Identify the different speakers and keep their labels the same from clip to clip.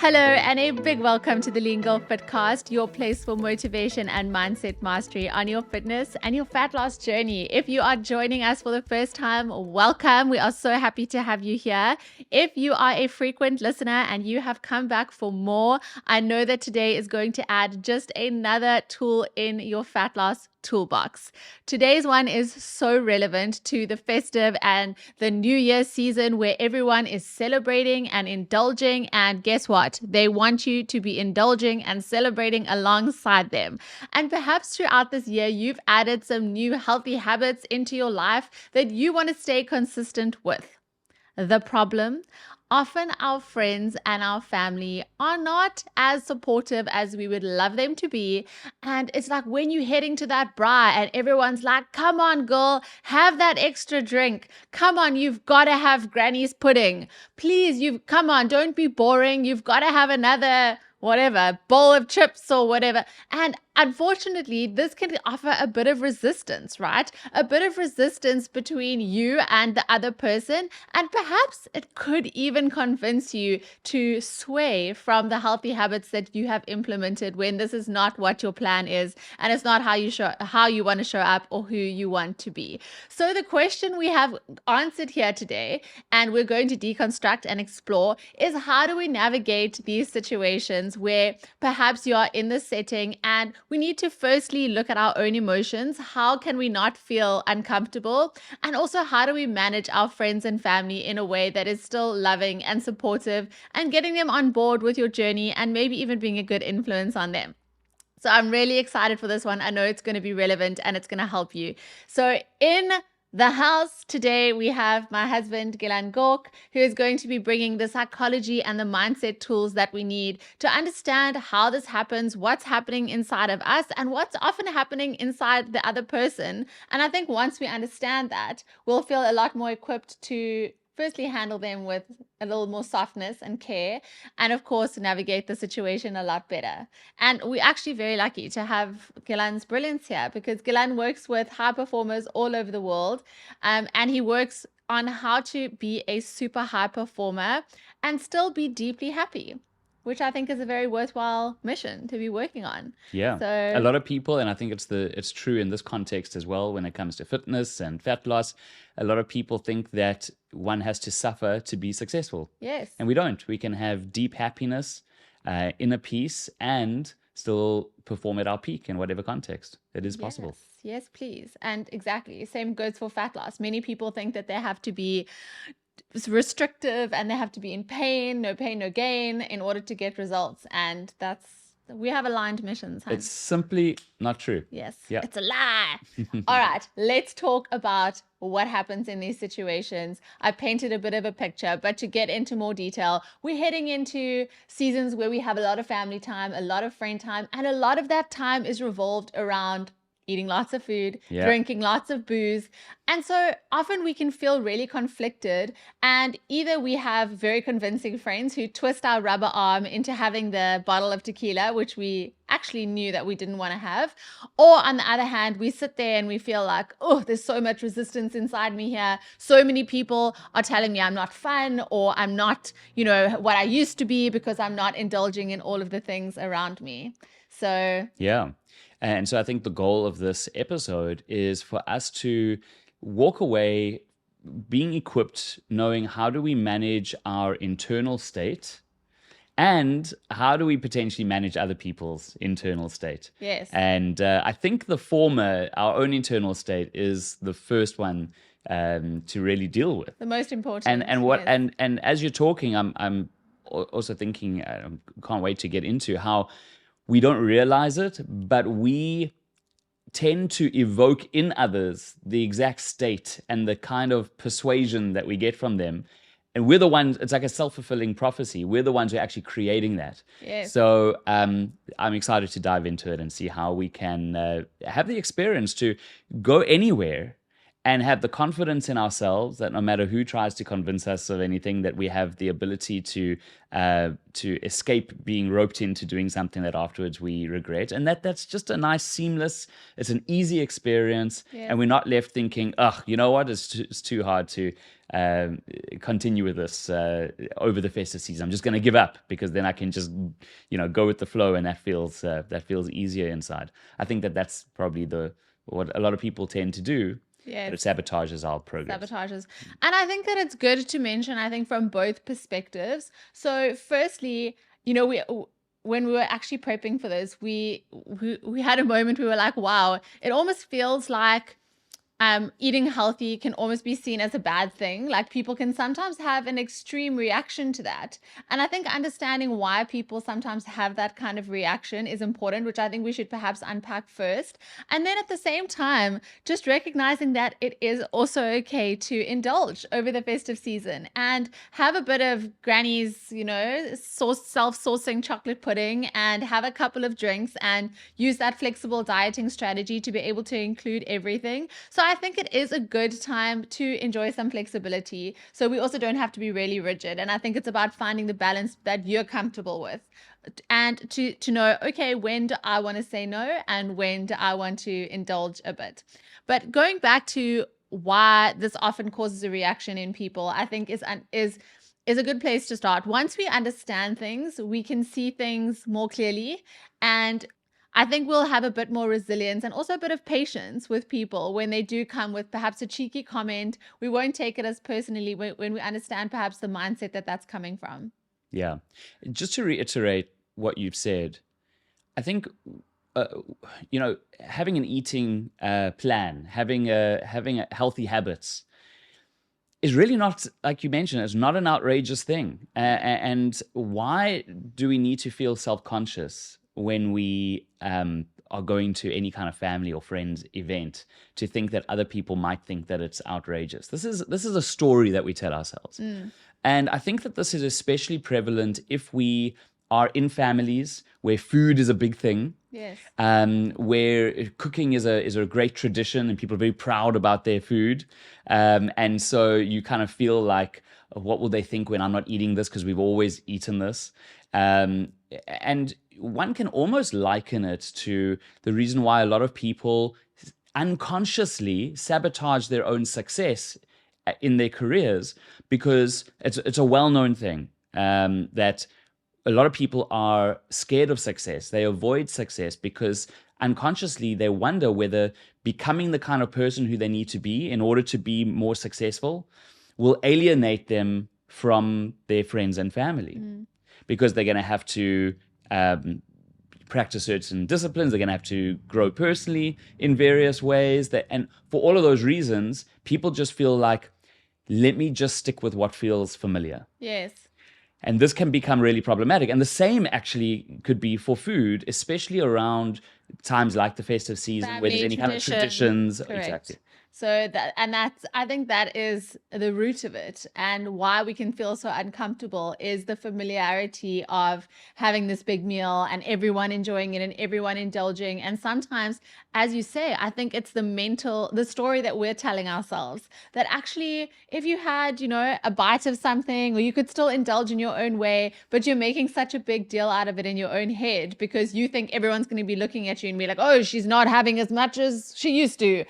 Speaker 1: Hello, and a big welcome to the LEAN GIRL Fitcast, your place for motivation and mindset mastery on your fitness and your fat loss journey. If you are joining us for the first time, welcome. We are so happy to have you here. If you are a frequent listener and you have come back for more, I know that today is going to add just another tool in your fat loss toolbox. Today's one is so relevant to the festive and the New Year season where everyone is celebrating and indulging, and guess what? They want you to be indulging and celebrating alongside them. And perhaps throughout this year, you've added some new healthy habits into your life that you want to stay consistent with. The problem? Often our friends and our family are not as supportive as we would love them to be. And it's like when you're heading to that bra and everyone's like, come on, girl, have that extra drink. Come on, you've got to have granny's pudding. Please, come on, don't be boring. You've got to have another whatever, bowl of chips or whatever. And unfortunately, this can offer a bit of resistance, right? A bit of resistance between you and the other person. And perhaps it could even convince you to sway from the healthy habits that you have implemented when this is not what your plan is. And it's not how you want to show up or who you want to be. So the question we have answered here today, and we're going to deconstruct and explore, is how do we navigate these situations where perhaps you are in this setting and we need to firstly look at our own emotions. How can we not feel uncomfortable? And also, how do we manage our friends and family in a way that is still loving and supportive and getting them on board with your journey and maybe even being a good influence on them? So I'm really excited for this one. I know it's going to be relevant and it's going to help you. So in the house today, we have my husband, Gilan Gork, who is going to be bringing the psychology and the mindset tools that we need to understand how this happens, what's happening inside of us, and what's often happening inside the other person. And I think once we understand that, we'll feel a lot more equipped to firstly handle them with a little more softness and care, and of course navigate the situation a lot better. And we're actually very lucky to have Gilan's brilliance here, because Gilan works with high performers all over the world, and he works on how to be a super high performer and still be deeply happy, which I think is a very worthwhile mission to be working on.
Speaker 2: Yeah,
Speaker 1: so
Speaker 2: a lot of people, and I think it's true in this context as well when it comes to fitness and fat loss, a lot of people think that one has to suffer to be successful.
Speaker 1: Yes.
Speaker 2: And we don't. We can have deep happiness, inner peace, and still perform at our peak in whatever context. It is possible.
Speaker 1: Yes, please. And exactly, same goes for fat loss. Many people think that they have to be restrictive and they have to be in pain, no gain in order to get results. And we have aligned missions.
Speaker 2: It's simply not true.
Speaker 1: Yes,
Speaker 2: yeah.
Speaker 1: It's a lie. All right, let's talk about what happens in these situations. I painted a bit of a picture, but to get into more detail, we're heading into seasons where we have a lot of family time, a lot of friend time, and a lot of that time is revolved around eating lots of food, drinking lots of booze. And so often we can feel really conflicted, and either we have very convincing friends who twist our rubber arm into having the bottle of tequila, which we actually knew that we didn't want to have. Or on the other hand, we sit there and we feel like, oh, there's so much resistance inside me here. So many people are telling me I'm not fun, or I'm not, what I used to be, because I'm not indulging in all of the things around me. So
Speaker 2: yeah. And so I think the goal of this episode is for us to walk away being equipped, knowing how do we manage our internal state and how do we potentially manage other people's internal state.
Speaker 1: Yes.
Speaker 2: And I think the former, our own internal state, is the first one to really deal with.
Speaker 1: The most important.
Speaker 2: And as you're talking, I'm also thinking, I can't wait to get into how we don't realize it, but we tend to evoke in others the exact state and the kind of persuasion that we get from them. And we're the ones, it's like a self-fulfilling prophecy. We're the ones who are actually creating that.
Speaker 1: Yes.
Speaker 2: So I'm excited to dive into it and see how we can have the experience to go anywhere and have the confidence in ourselves that no matter who tries to convince us of anything, that we have the ability to escape being roped into doing something that afterwards we regret, and that's just a nice, seamless. It's an easy experience,
Speaker 1: Yes.
Speaker 2: and we're not left thinking, "Ugh, you know what? It's too hard to continue with this over the festive season. I'm just going to give up because then I can just go with the flow, and that feels easier inside." I think that's probably what a lot of people tend to do.
Speaker 1: Yes.
Speaker 2: But it sabotages our progress.
Speaker 1: Sabotages. And I think that it's good to mention, I think, from both perspectives. So firstly, when we were actually prepping for this, we had a moment, we were like, wow, it almost feels like eating healthy can almost be seen as a bad thing. Like people can sometimes have an extreme reaction to that. And I think understanding why people sometimes have that kind of reaction is important, which I think we should perhaps unpack first. And then at the same time, just recognizing that it is also okay to indulge over the festive season and have a bit of granny's, self-sourcing chocolate pudding and have a couple of drinks and use that flexible dieting strategy to be able to include everything. So I think it is a good time to enjoy some flexibility. So we also don't have to be really rigid. And I think it's about finding the balance that you're comfortable with and to know, okay, when do I want to say no and when do I want to indulge a bit? But going back to why this often causes a reaction in people, I think is a good place to start. Once we understand things, we can see things more clearly, and I think we'll have a bit more resilience and also a bit of patience with people when they do come with perhaps a cheeky comment. We won't take it as personally when we understand perhaps the mindset that's coming from.
Speaker 2: Yeah. Just to reiterate what you've said, I think, having an eating plan, having a healthy habits is really not, like you mentioned, it's not an outrageous thing. And why do we need to feel self-conscious when we are going to any kind of family or friends event to think that other people might think that it's outrageous? This is a story that we tell ourselves. And I think that this is especially prevalent if we are in families where food is a big thing.
Speaker 1: Yes.
Speaker 2: Where cooking is a great tradition and people are very proud about their food. And so you kind of feel like, what will they think when I'm not eating this because we've always eaten this? And one can almost liken it to the reason why a lot of people unconsciously sabotage their own success in their careers, because it's a well-known thing that a lot of people are scared of success. They avoid success because unconsciously they wonder whether becoming the kind of person who they need to be in order to be more successful will alienate them from their friends and family. Because they're going to have to practice certain disciplines. They're going to have to grow personally in various ways. And for all of those reasons, people just feel like, let me just stick with what feels familiar.
Speaker 1: Yes.
Speaker 2: And this can become really problematic. And the same actually could be for food, especially around times like the festive season,
Speaker 1: Family
Speaker 2: where there's any kind of traditions.
Speaker 1: Correct.
Speaker 2: Exactly.
Speaker 1: So I think that is the root of it, and why we can feel so uncomfortable is the familiarity of having this big meal and everyone enjoying it and everyone indulging. And sometimes, as you say, I think it's the story that we're telling ourselves that actually, if you had, a bite of something, or you could still indulge in your own way, but you're making such a big deal out of it in your own head because you think everyone's going to be looking at you and be like, oh, she's not having as much as she used to,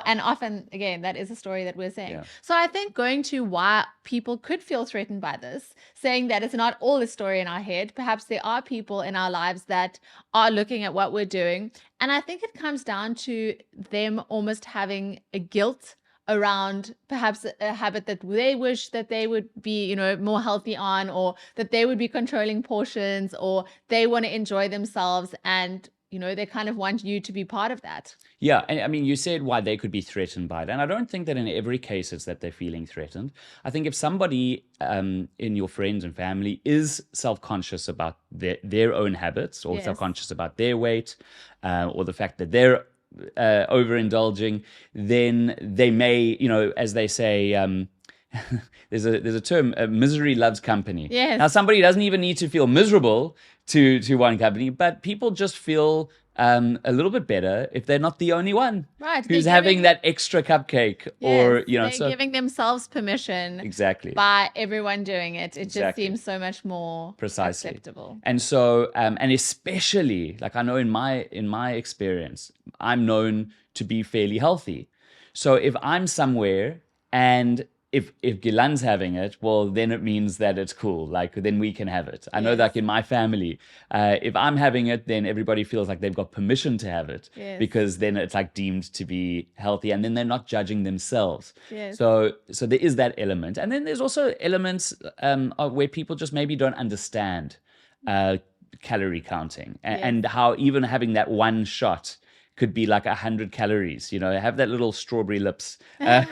Speaker 1: and often, again, that is a story that we're saying. Yeah. So I think going to why people could feel threatened by this, saying that it's not all a story in our head. Perhaps there are people in our lives that are looking at what we're doing. And I think it comes down to them almost having a guilt around perhaps a habit that they wish that they would be, more healthy on, or that they would be controlling portions, or they want to enjoy themselves, and they kind of want you to be part of that.
Speaker 2: Yeah, and I mean, you said why they could be threatened by it. And I don't think that in every case it's that they're feeling threatened. I think if somebody in your friends and family is self-conscious about their own habits, or self-conscious about their weight, or the fact that they're overindulging, then they may, as they say, there's a term, misery loves company.
Speaker 1: Yes.
Speaker 2: Now, somebody doesn't even need to feel miserable to want company, but people just feel a little bit better if they're not the only one
Speaker 1: Right.
Speaker 2: who's
Speaker 1: They're
Speaker 2: having
Speaker 1: giving,
Speaker 2: that extra cupcake, or
Speaker 1: yes, they're
Speaker 2: so
Speaker 1: giving themselves permission
Speaker 2: exactly,
Speaker 1: by everyone doing it. It just
Speaker 2: exactly,
Speaker 1: seems so much more
Speaker 2: precisely.
Speaker 1: acceptable.
Speaker 2: And so, and especially, like I know in my experience, I'm known to be fairly healthy. So if I'm somewhere and if Gilan's having it, well, then it means that it's cool. Like then we can have it. I know,
Speaker 1: Yes.
Speaker 2: like in my family, if I'm having it, then everybody feels like they've got permission to have it,
Speaker 1: Yes.
Speaker 2: because then it's like deemed to be healthy, and then they're not judging themselves.
Speaker 1: Yes.
Speaker 2: So there is that element, and then there's also elements where people just maybe don't understand calorie counting, and how even having that one shot could be like 100 calories, have that little strawberry lips.
Speaker 1: Oh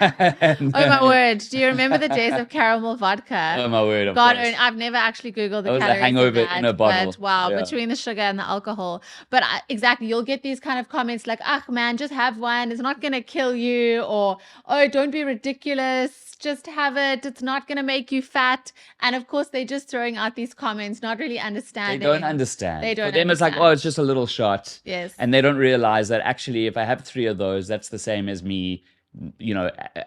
Speaker 1: my word. Do you remember the days of caramel vodka?
Speaker 2: Oh my word, of
Speaker 1: God,
Speaker 2: course.
Speaker 1: I've never actually Googled the
Speaker 2: That was a
Speaker 1: calories
Speaker 2: hangover
Speaker 1: of that,
Speaker 2: in a bottle.
Speaker 1: but wow,
Speaker 2: Yeah.
Speaker 1: between the sugar and the alcohol. But exactly, you'll get these kind of comments like, ah, man, just have one. It's not going to kill you. Or, oh, don't be ridiculous. Just have it. It's not going to make you fat. And of course, they're just throwing out these comments, not really understanding.
Speaker 2: They don't understand.
Speaker 1: They don't
Speaker 2: For them, it's like, oh, it's just a little shot.
Speaker 1: Yes.
Speaker 2: And they don't realize that actually, if I have 3 of those, that's the same as me,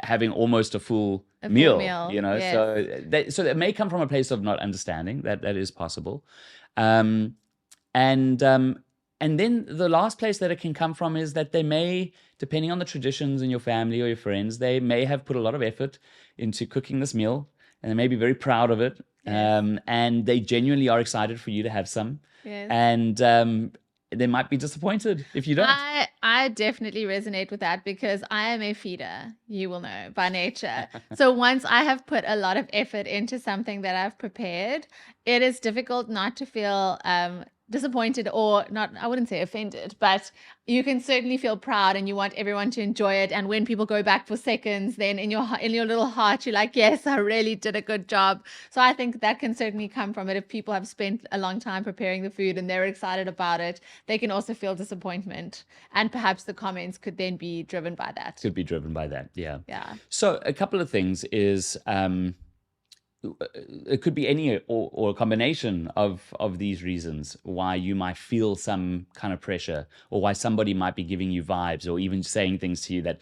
Speaker 2: having almost a full meal.
Speaker 1: Yes.
Speaker 2: So it may come from a place of not understanding. That is possible. And then the last place that it can come from is that they may, depending on the traditions in your family or your friends, they may have put a lot of effort into cooking this meal, and they may be very proud of it.
Speaker 1: Yes.
Speaker 2: And they genuinely are excited for you to have some.
Speaker 1: Yes.
Speaker 2: And they might be disappointed if you don't.
Speaker 1: I definitely resonate with that, because I am a feeder, you will know, by nature. So once I have put a lot of effort into something that I've prepared, it is difficult not to feel disappointed, or not, I wouldn't say offended, but you can certainly feel proud and you want everyone to enjoy it. And when people go back for seconds, then in your little heart, you're like, yes, I really did a good job. So I think that can certainly come from it. If people have spent a long time preparing the food and they're excited about it, they can also feel disappointment. And perhaps the comments could then be driven by that.
Speaker 2: Could be driven by that, yeah.
Speaker 1: Yeah.
Speaker 2: So a couple of things is, it could be any or a combination of these reasons why you might feel some kind of pressure, or why somebody might be giving you vibes, or even saying things to you that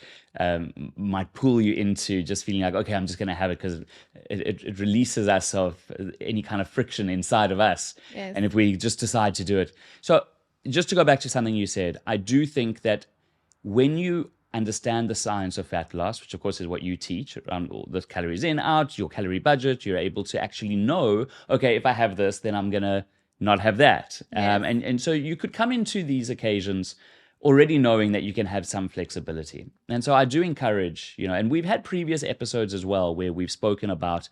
Speaker 2: might pull you into just feeling like, okay, I'm just going to have it, because it releases us of any kind of friction inside of us.
Speaker 1: Yes.
Speaker 2: And if we just decide to do it. So just to go back to something you said, I do think that when you understand the science of fat loss, which of course is what you teach around all the calories in, out, your calorie budget, you're able to actually know, okay, if I have this, then I'm going to not have that.
Speaker 1: Yes.
Speaker 2: And so you could come into these occasions already knowing that you can have some flexibility. And so I do encourage, and we've had previous episodes as well where we've spoken about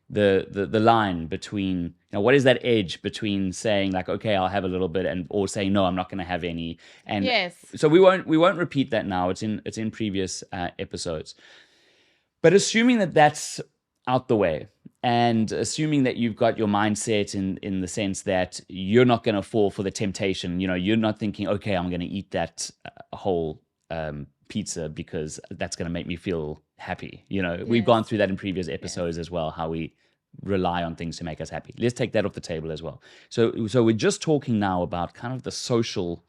Speaker 2: the line between, what is that edge between saying like, okay, I'll have a little bit, or saying, no, I'm not going to have any. And
Speaker 1: yes.
Speaker 2: So we won't repeat that now. It's in previous episodes. But assuming that that's out the way, and assuming that you've got your mindset in the sense that you're not going to fall for the temptation, you're not thinking, okay, I'm going to eat that whole pizza because that's going to make me feel happy. We've gone through that in previous episodes as well, how we rely on things to make us happy. Let's take that off the table as well. So we're just talking now about kind of the social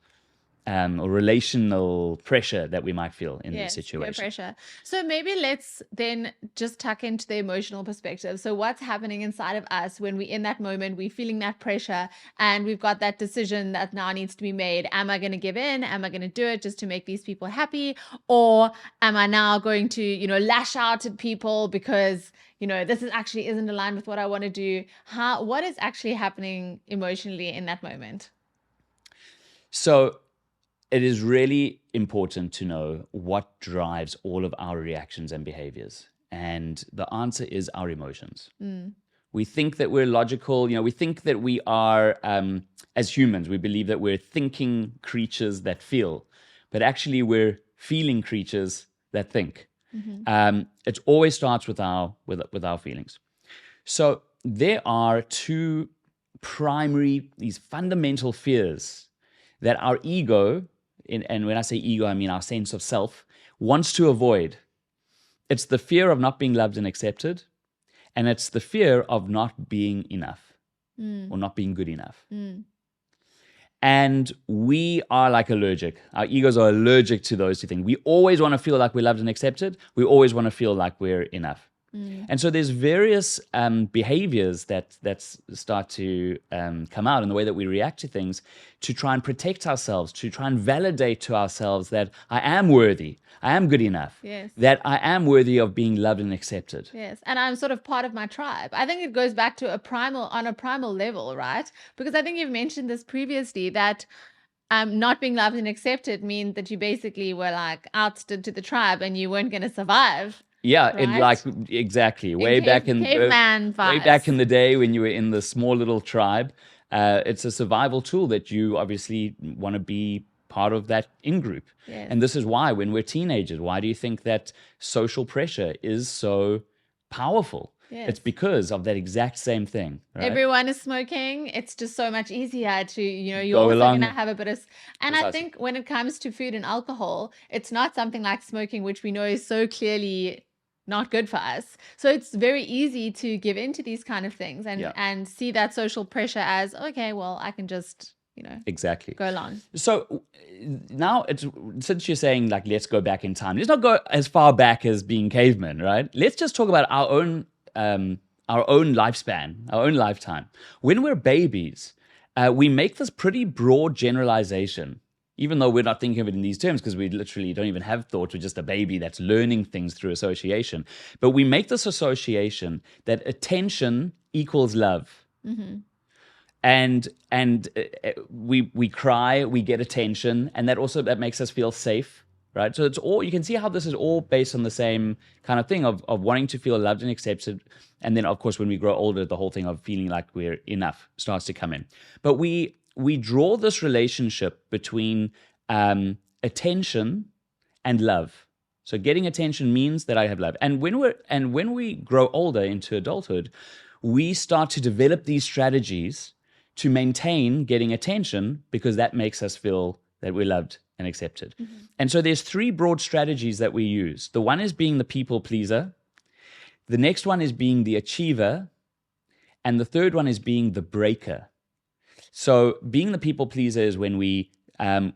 Speaker 2: or relational pressure that we might feel in these situations.
Speaker 1: Peer pressure. So maybe let's then just tuck into the emotional perspective. So what's happening inside of us when we're in that moment, we're feeling that pressure, and we've got that decision that now needs to be made. Am I going to give in? Am I going to do it just to make these people happy? Or am I now going to, lash out at people because, this actually isn't aligned with what I want to do? What is actually happening emotionally in that moment?
Speaker 2: So it is really important to know what drives all of our reactions and behaviors. And the answer is our emotions. We think that we're logical. We think that we are, as humans, we believe that we're thinking creatures that feel. But actually, we're feeling creatures that think. It always starts with our feelings. So there are two primary, these fundamental fears that our ego, and when I say ego, I mean our sense of self, wants to avoid. It's the fear of not being loved and accepted, and it's the fear of not being enough or not being good enough. And we are like allergic. Our egos are allergic to those two things. We always want to feel like we're loved and accepted. We always want to feel like we're enough. And so there's various behaviors that start to come out in the way that we react to things to try and protect ourselves, to try and validate to ourselves that I am worthy, I am good enough,
Speaker 1: Yes.
Speaker 2: that I am worthy of being loved and accepted.
Speaker 1: Yes, and I'm sort of part of my tribe. I think it goes back to a primal level, right? Because I think you've mentioned this previously that not being loved and accepted means that you basically were like ousted to the tribe and you weren't going to survive.
Speaker 2: Yeah,
Speaker 1: Right?
Speaker 2: exactly. Way back in
Speaker 1: caveman
Speaker 2: way
Speaker 1: vibes.
Speaker 2: back in the day when you were in the small little tribe, it's a survival tool that you obviously want to be part of that in group.
Speaker 1: Yes.
Speaker 2: And this is why when we're teenagers, why do you think that social pressure is so powerful?
Speaker 1: Yes.
Speaker 2: It's because of that exact same thing. Right?
Speaker 1: Everyone is smoking. It's just so much easier to, you're
Speaker 2: Go
Speaker 1: also
Speaker 2: along.
Speaker 1: going to have a bit of, and I
Speaker 2: Precisely.
Speaker 1: think when it comes to food and alcohol, it's not something like smoking, which we know is so clearly not good for us. So it's very easy to give into these kind of things and see that social pressure as, okay, well, I can just,
Speaker 2: Exactly.
Speaker 1: go along.
Speaker 2: So now, since you're saying like let's go back in time, let's not go as far back as being cavemen, right? Let's just talk about our own lifespan, our own lifetime. When we're babies, we make this pretty broad generalization, even though we're not thinking of it in these terms because we literally don't even have thought. We're just a baby that's learning things through association. But we make this association that attention equals love. Mm-hmm. And we cry, we get attention, and that makes us feel safe, right? So it's all, you can see how this is all based on the same kind of thing of wanting to feel loved and accepted. And then, of course, when we grow older, the whole thing of feeling like we're enough starts to come in. But we draw this relationship between attention and love. So getting attention means that I have love. And when we grow older into adulthood, we start to develop these strategies to maintain getting attention because that makes us feel that we're loved and accepted. Mm-hmm. And so there's three broad strategies that we use. The one is being the people pleaser. The next one is being the achiever. And the third one is being the breaker. So being the people pleaser is when we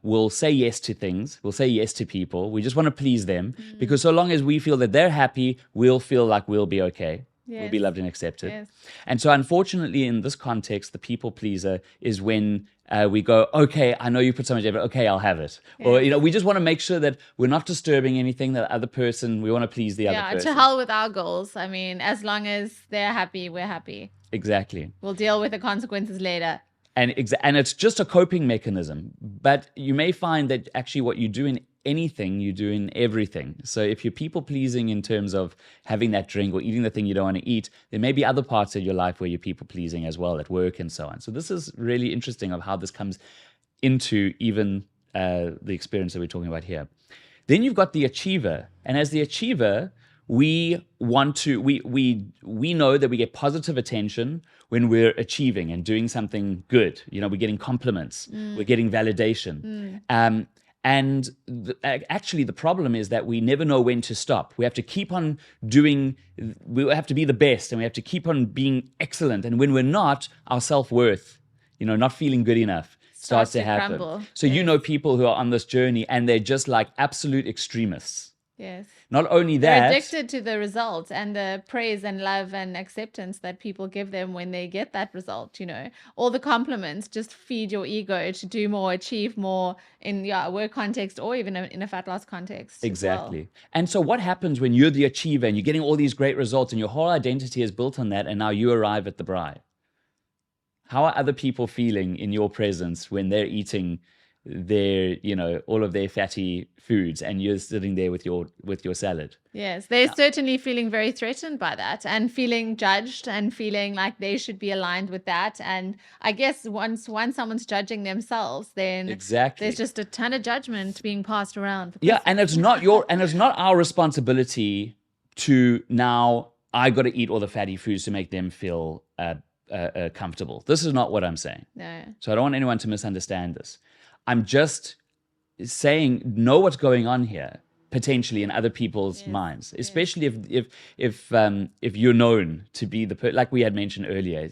Speaker 2: will say yes to things. We'll say yes to people. We just want to please them because so long as we feel that they're happy, we'll feel like we'll be okay. Yes. We'll be loved and accepted. Yes. And so unfortunately, in this context, the people pleaser is when we go, okay, I know you put so much effort, okay, I'll have it. Yes. Or, we just want to make sure that we're not disturbing anything, that other person, we want to please the other person.
Speaker 1: Yeah, to hell with our goals. I mean, as long as they're happy, we're happy.
Speaker 2: Exactly.
Speaker 1: We'll deal with the consequences later.
Speaker 2: And it's just a coping mechanism. But you may find that actually what you do in anything, you do in everything. So if you're people pleasing in terms of having that drink or eating the thing you don't want to eat, there may be other parts of your life where you're people pleasing as well, at work and so on. So this is really interesting of how this comes into even the experience that we're talking about here. Then you've got the achiever. And as the achiever, we know that we get positive attention when we're achieving and doing something good. We're getting compliments, we're getting validation. And actually, the problem is that we never know when to stop. We have to keep on we have to be the best, and we have to keep on being excellent. And when we're not, our self-worth, not feeling good enough, starts to happen.
Speaker 1: Crumble.
Speaker 2: So yes. People who are on this journey, and they're just like absolute extremists.
Speaker 1: Yes.
Speaker 2: Not only that,
Speaker 1: they're addicted to the results and the praise and love and acceptance that people give them when they get that result. All the compliments just feed your ego to do more, achieve more in a work context or even in a fat loss context.
Speaker 2: Exactly.
Speaker 1: Well.
Speaker 2: And so what happens when you're the achiever and you're getting all these great results and your whole identity is built on that, and now you arrive at the bride? How are other people feeling in your presence when they're eating their all of their fatty foods and you're sitting there with your salad?
Speaker 1: Yes, they're certainly feeling very threatened by that and feeling judged and feeling like they should be aligned with that. And I guess once someone's judging themselves, then
Speaker 2: exactly
Speaker 1: there's just a ton of judgment being passed around.
Speaker 2: And it's not our responsibility to now I got to eat all the fatty foods to make them feel comfortable. This is not what I'm saying.
Speaker 1: No.
Speaker 2: So I don't want anyone to misunderstand this. I'm just saying, know what's going on here. potentially in other people's minds, especially if you're known to be like we had mentioned earlier.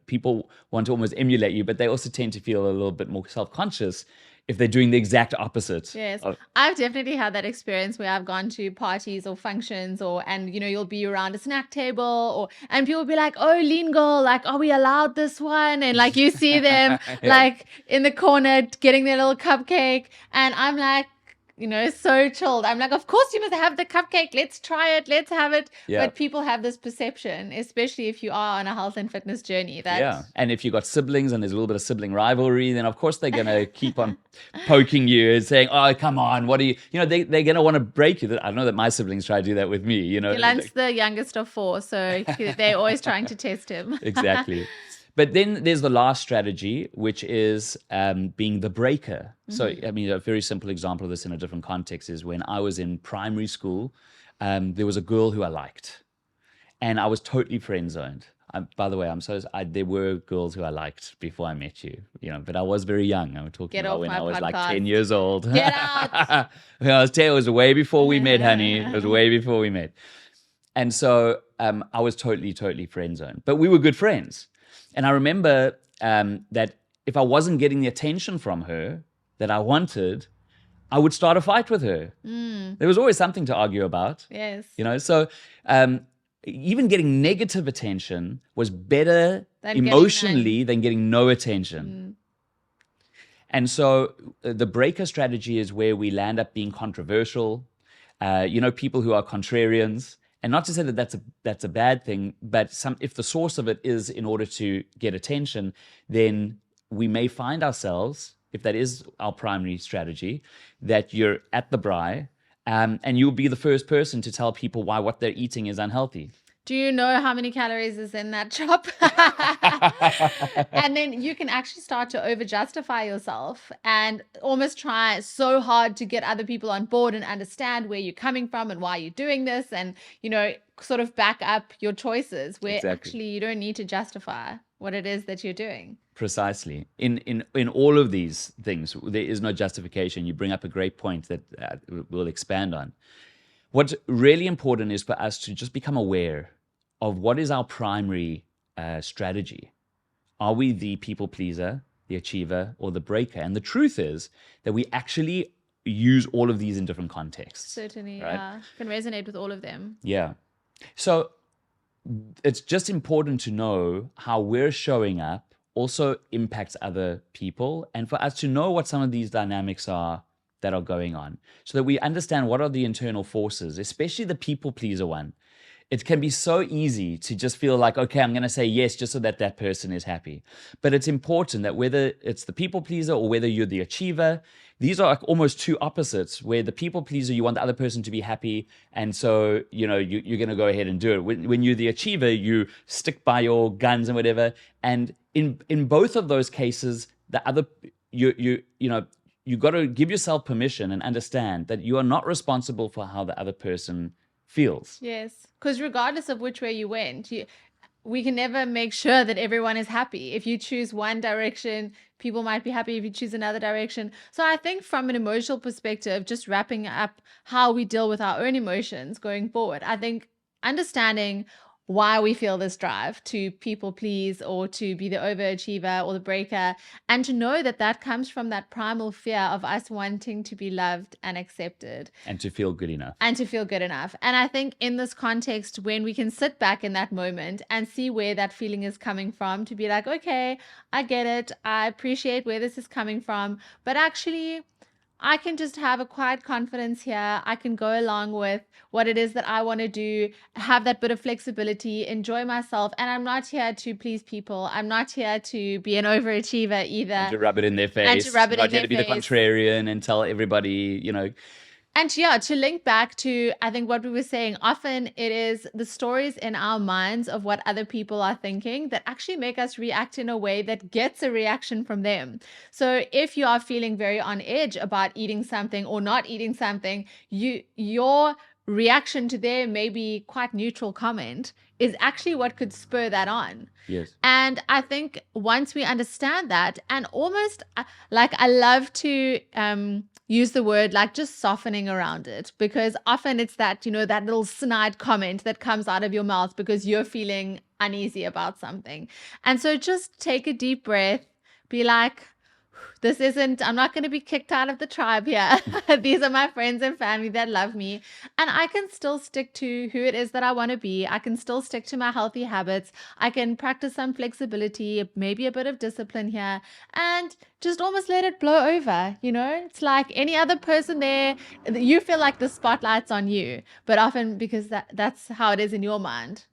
Speaker 2: People want to almost emulate you, but they also tend to feel a little bit more self-conscious if they're doing the exact opposite.
Speaker 1: Yes. I've definitely had that experience where I've gone to parties or functions and you'll be around a snack table and people will be like, oh, lean girl, like, are we allowed this one? And like you see them like in the corner getting their little cupcake. And I'm like, so chilled. I'm like, of course you must have the cupcake. Let's try it. Let's have it.
Speaker 2: Yeah.
Speaker 1: But people have this perception, especially if you are on a health and fitness journey.
Speaker 2: And if you've got siblings and there's a little bit of sibling rivalry, then of course they're going to keep on poking you and saying, oh, come on, what are you, they're going to want to break you. I know that my siblings try to do that with me,
Speaker 1: Dylan's the youngest of 4, so they're always trying to test him.
Speaker 2: Exactly. But then there's the last strategy, which is being the breaker. So, a very simple example of this in a different context is when I was in primary school, there was a girl who I liked, and I was totally friend zoned. By the way, there were girls who I liked before I met you, but I was very young. I'm talking about when I was like 10 years old.
Speaker 1: Get out!
Speaker 2: When I was 10, it was way before we met, honey. It was way before we met. And so I was totally, totally friend zoned, but we were good friends. And I remember that if I wasn't getting the attention from her that I wanted, I would start a fight with her. There was always something to argue about.
Speaker 1: Yes.
Speaker 2: So even getting negative attention was better emotionally than getting no attention. And so the breaker strategy is where we land up being controversial. People who are contrarians. And not to say that that's a bad thing, but if the source of it is in order to get attention, then we may find ourselves, if that is our primary strategy, that you're at the braai, and you'll be the first person to tell people why what they're eating is unhealthy.
Speaker 1: Do you know how many calories is in that chop? And then you can actually start to over-justify yourself and almost try so hard to get other people on board and understand where you're coming from and why you're doing this and, sort of back up your choices where actually you don't need to justify what it is that you're doing.
Speaker 2: Precisely. In all of these things, there is no justification. You bring up a great point that we'll expand on. What's really important is for us to just become aware of what is our primary strategy. Are we the people pleaser, the achiever, or the breaker? And the truth is that we actually use all of these in different contexts.
Speaker 1: Certainly,
Speaker 2: right?
Speaker 1: yeah. Can resonate with all of them.
Speaker 2: Yeah. So it's just important to know how we're showing up also impacts other people, and for us to know what some of these dynamics are that are going on, so that we understand what are the internal forces, especially the people pleaser one. It can be so easy to just feel like, okay, I'm going to say yes just so that that person is happy. But it's important that whether it's the people pleaser or whether you're the achiever, these are like almost two opposites, where the people pleaser, you want the other person to be happy. And so, you're going to go ahead and do it. When you're the achiever, you stick by your guns and whatever. And in both of those cases, the other, you got to give yourself permission and understand that you are not responsible for how the other person feels.
Speaker 1: Yes, because regardless of which way you went, we can never make sure that everyone is happy. If you choose one direction, people might be happy. If you choose another direction. So I think from an emotional perspective, just wrapping up how we deal with our own emotions going forward, I think understanding why we feel this drive to people please or to be the overachiever or the breaker, and to know that that comes from that primal fear of us wanting to be loved and accepted.
Speaker 2: And to feel good enough.
Speaker 1: And I think in this context, when we can sit back in that moment and see where that feeling is coming from, to be like, okay, I get it. I appreciate where this is coming from, but actually I can just have a quiet confidence here. I can go along with what it is that I want to do, have that bit of flexibility, enjoy myself. And I'm not here to please people. I'm not here to be an overachiever either.
Speaker 2: And to rub it in their face. Not here to be the contrarian and tell everybody,
Speaker 1: And to link back to, I think what we were saying, often it is the stories in our minds of what other people are thinking that actually make us react in a way that gets a reaction from them. So if you are feeling very on edge about eating something or not eating something, your reaction to their maybe quite neutral comment is actually what could spur that on.
Speaker 2: Yes.
Speaker 1: And I think once we understand that, and almost like I love to use the word like just softening around it, because often it's that, you know, that little snide comment that comes out of your mouth because you're feeling uneasy about something. And so just take a deep breath, be like, I'm not going to be kicked out of the tribe here. These are my friends and family that love me. And I can still stick to who it is that I want to be. I can still stick to my healthy habits. I can practice some flexibility, maybe a bit of discipline here, and just almost let it blow over. You know, it's like any other person there. You feel like the spotlight's on you, but often because that's how it is in your mind.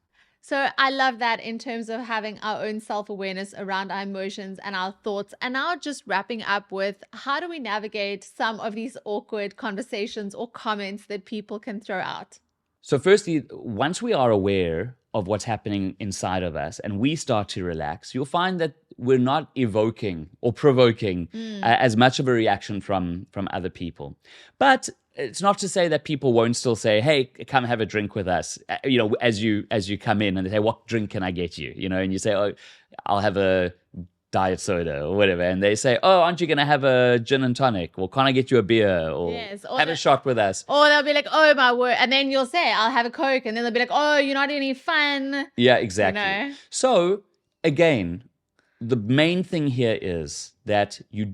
Speaker 1: So I love that in terms of having our own self-awareness around our emotions and our thoughts. And now just wrapping up with, how do we navigate some of these awkward conversations or comments that people can throw out?
Speaker 2: So firstly, once we are aware of what's happening inside of us and we start to relax, you'll find that we're not evoking or provoking as much of a reaction from other people. But it's not to say that people won't still say, hey, come have a drink with us, you know, as you come in, and they say, what drink can I get you? You know, and you say, oh, I'll have a diet soda or whatever. And they say, oh, aren't you going to have a gin and tonic? Or can I get you a beer? Or,
Speaker 1: yes,
Speaker 2: have a shot with us.
Speaker 1: Or they'll be like, oh, my word. And then you'll say, I'll have a Coke. And then they'll be like, oh, you're not any fun.
Speaker 2: Yeah, exactly.
Speaker 1: You know?
Speaker 2: So again, the main thing here is that you're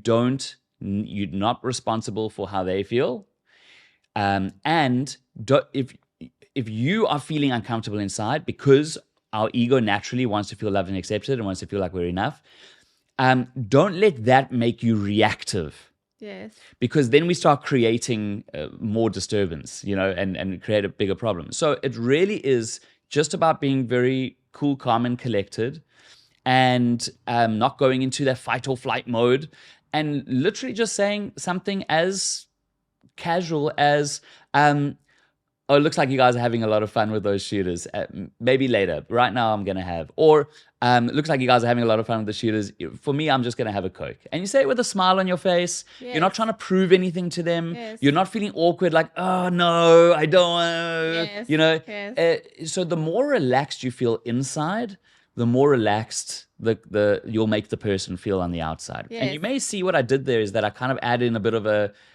Speaker 2: not responsible for how they feel. And if you are feeling uncomfortable inside, because our ego naturally wants to feel loved and accepted and wants to feel like we're enough, don't let that make you reactive.
Speaker 1: Yes.
Speaker 2: Because then we start creating more disturbance, you know, and create a bigger problem. So it really is just about being very cool, calm, and collected, and not going into that fight or flight mode, and literally just saying something as casual as, oh, it looks like you guys are having a lot of fun with those shooters. Maybe later. Right now, I'm going to have. Or, it looks like you guys are having a lot of fun with the shooters. For me, I'm just going to have a Coke. And you say it with a smile on your face.
Speaker 1: Yes.
Speaker 2: You're not trying to prove anything to them.
Speaker 1: Yes.
Speaker 2: You're not feeling awkward like, oh, no, I don't want to.
Speaker 1: Yes.
Speaker 2: You know?
Speaker 1: Yes.
Speaker 2: So the more relaxed you feel inside, the more relaxed you'll make the person feel on the outside.
Speaker 1: Yes.
Speaker 2: And you may see what I did there is that I kind of added in a bit of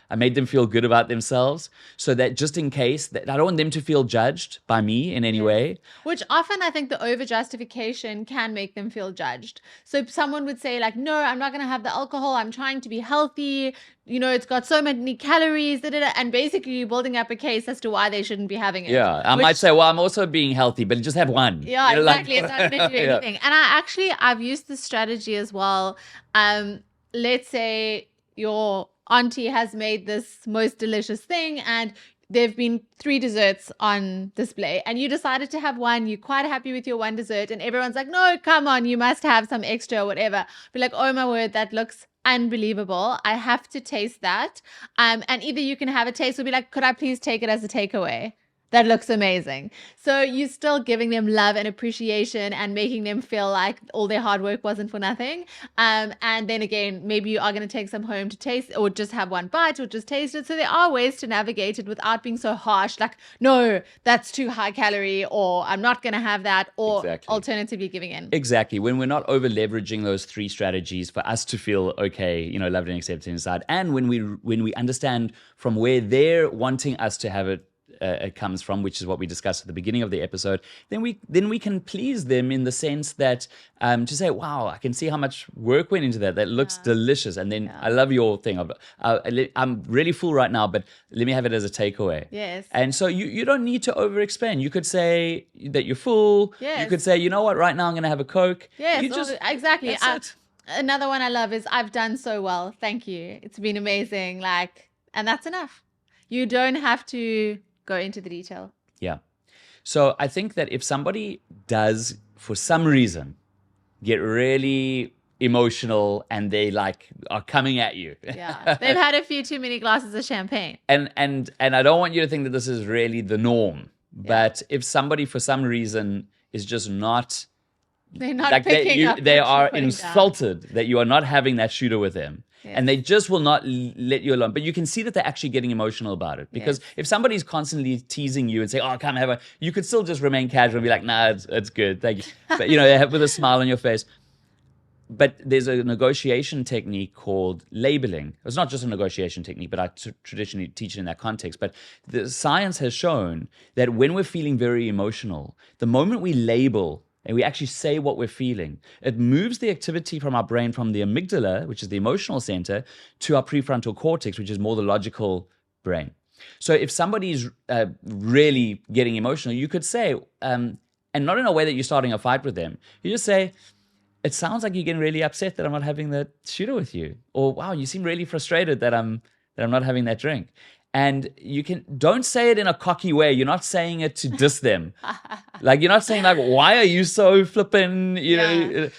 Speaker 2: I made them feel good about themselves, so that just in case, that I don't want them to feel judged by me in any way.
Speaker 1: Which often I think the over justification can make them feel judged. So someone would say like, no, I'm not going to have the alcohol. I'm trying to be healthy. You know, it's got so many calories, and basically you're building up a case as to why they shouldn't be having it.
Speaker 2: Yeah, I might say, well, I'm also being healthy, but just have one.
Speaker 1: Yeah,
Speaker 2: you know,
Speaker 1: exactly. It's not going to do anything. And I've used this strategy as well. Let's say your auntie has made this most delicious thing, and there've been 3 desserts on display, and you decided to have one. You're quite happy with your one dessert, and everyone's like, no, come on, you must have some extra or whatever. Be like, oh my word, that looks unbelievable. I have to taste that. And either you can have a taste or be like, could I please take it as a takeaway? That looks amazing. So you're still giving them love and appreciation and making them feel like all their hard work wasn't for nothing. And then again, maybe you are going to take some home to taste, or just have one bite, or just taste it. So there are ways to navigate it without being so harsh, like, no, that's too high calorie, or I'm not going to have that, or alternatively giving in.
Speaker 2: Exactly. When we're not over leveraging those 3 strategies for us to feel okay, you know, loved and accepted inside. And when we understand from where they're wanting us to have it comes from, which is what we discussed at the beginning of the episode, then we can please them in the sense that to say, wow, I can see how much work went into that. That looks delicious. And then I love your thing of, I'm really full right now, but let me have it as a takeaway.
Speaker 1: Yes.
Speaker 2: And so you don't need to over explain. You could say that you're full.
Speaker 1: Yes.
Speaker 2: You could say, you know what, right now I'm going to have a Coke.
Speaker 1: Yes, exactly.
Speaker 2: That's it.
Speaker 1: Another one I love is, I've done so well. Thank you. It's been amazing. And that's enough. You don't have to go into the detail.
Speaker 2: Yeah. So I think that if somebody does, for some reason, get really emotional and they are coming at you.
Speaker 1: Yeah. They've had a few too many glasses of champagne.
Speaker 2: And I don't want you to think that this is really the norm. But if somebody for some reason is just
Speaker 1: they're not picking up,
Speaker 2: they are insulted that you are not having that shooter with them. and they just will not let you alone. But you can see that they're actually getting emotional about it, because if somebody's constantly teasing you and say, "Oh, come have a," you could still just remain casual and be like, "Nah, it's good, thank you." But they have with a smile on your face. But there's a negotiation technique called labeling. It's not just a negotiation technique, but I traditionally teach it in that context. But the science has shown that when we're feeling very emotional, the moment we label and we actually say what we're feeling, it moves the activity from our brain from the amygdala, which is the emotional center, to our prefrontal cortex, which is more the logical brain. So if somebody's really getting emotional, you could say, and not in a way that you're starting a fight with them, you just say, "It sounds like you're getting really upset that I'm not having that shooter with you," or "Wow, you seem really frustrated that I'm not having that drink." And don't say it in a cocky way. You're not saying it to diss them. Like, you're not saying like, "Why are you so flippin'?"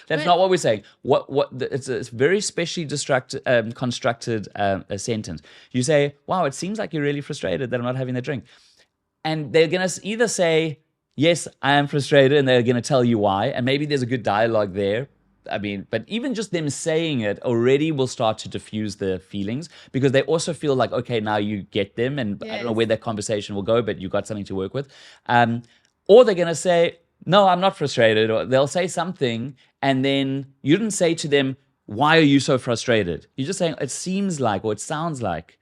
Speaker 2: That's not what we're saying. It's a very specially constructed a sentence. You say, "Wow, it seems like you're really frustrated that I'm not having that drink," and they're gonna either say, "Yes, I am frustrated," and they're going to tell you why. And maybe there's a good dialogue there. But even just them saying it already will start to diffuse the feelings, because they also feel like, okay, now you get them. And I don't know where that conversation will go, but you got something to work with. Or they're going to say, "No, I'm not frustrated." Or they'll say something, and then you didn't say to them, "Why are you so frustrated?" You're just saying, "It seems like," or "It sounds like,"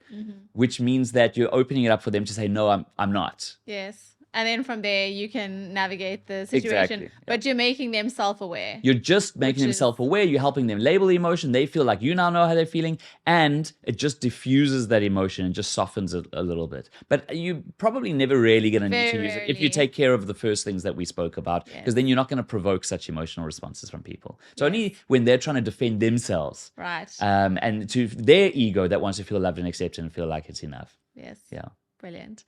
Speaker 2: which means that you're opening it up for them to say, "No, I'm not."
Speaker 1: Yes. And then from there, you can navigate the situation.
Speaker 2: Exactly.
Speaker 1: But you're making them self-aware.
Speaker 2: You're just making them self-aware. You're helping them label the emotion. They feel like you now know how they're feeling. And it just diffuses that emotion and just softens it a little bit. But you're probably never really going to need to use it if you take care of the first things that we spoke about, because then you're not going to provoke such emotional responses from people. So only when they're trying to defend themselves.
Speaker 1: Right.
Speaker 2: And to their ego that wants to feel loved and accepted and feel like it's enough.
Speaker 1: Yes.
Speaker 2: Yeah.
Speaker 1: Brilliant.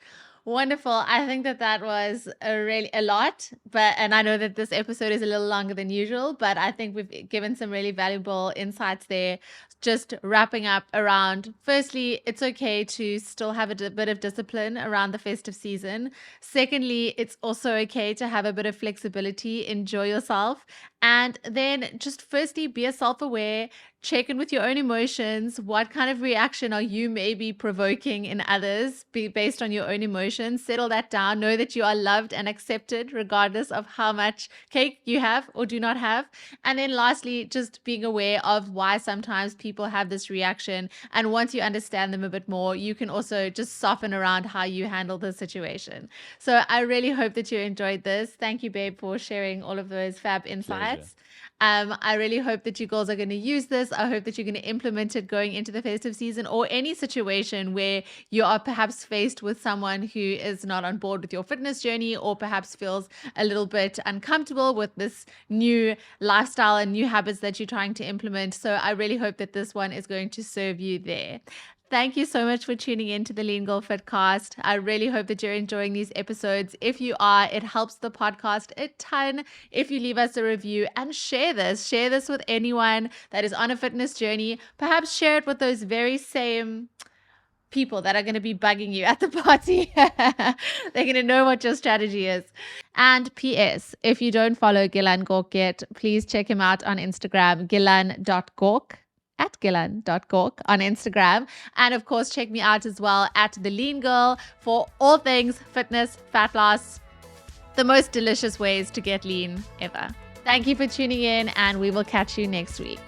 Speaker 1: Wonderful. I think that was a lot, and I know that this episode is a little longer than usual, but I think we've given some really valuable insights there. Just wrapping up around, firstly, it's okay to still have a bit of discipline around the festive season. Secondly, it's also okay to have a bit of flexibility, enjoy yourself. And then just firstly, be self-aware, check in with your own emotions. What kind of reaction are you maybe provoking in others based on your own emotions? Settle that down. Know that you are loved and accepted regardless of how much cake you have or do not have. And then lastly, just being aware of why sometimes people have this reaction. And once you understand them a bit more, you can also just soften around how you handle the situation. So I really hope that you enjoyed this. Thank you, babe, for sharing all of those fab insights. I really hope that you girls are going to use this. I hope that you're going to implement it going into the festive season, or any situation where you are perhaps faced with someone who is not on board with your fitness journey, or perhaps feels a little bit uncomfortable with this new lifestyle and new habits that you're trying to implement. So I really hope that this one is going to serve you there. Thank you so much for tuning in to the Lean Girl Fitcast. I really hope that you're enjoying these episodes. If you are, it helps the podcast a ton if you leave us a review and share this. Share this with anyone that is on a fitness journey. Perhaps share it with those very same people that are going to be bugging you at the party. They're going to know what your strategy is. And PS, if you don't follow Gilan Gork yet, please check him out on Instagram, gilan.gork. at gilan.gork on Instagram. And of course, check me out as well at The Lean Girl for all things fitness, fat loss, the most delicious ways to get lean ever. Thank you for tuning in, and we will catch you next week.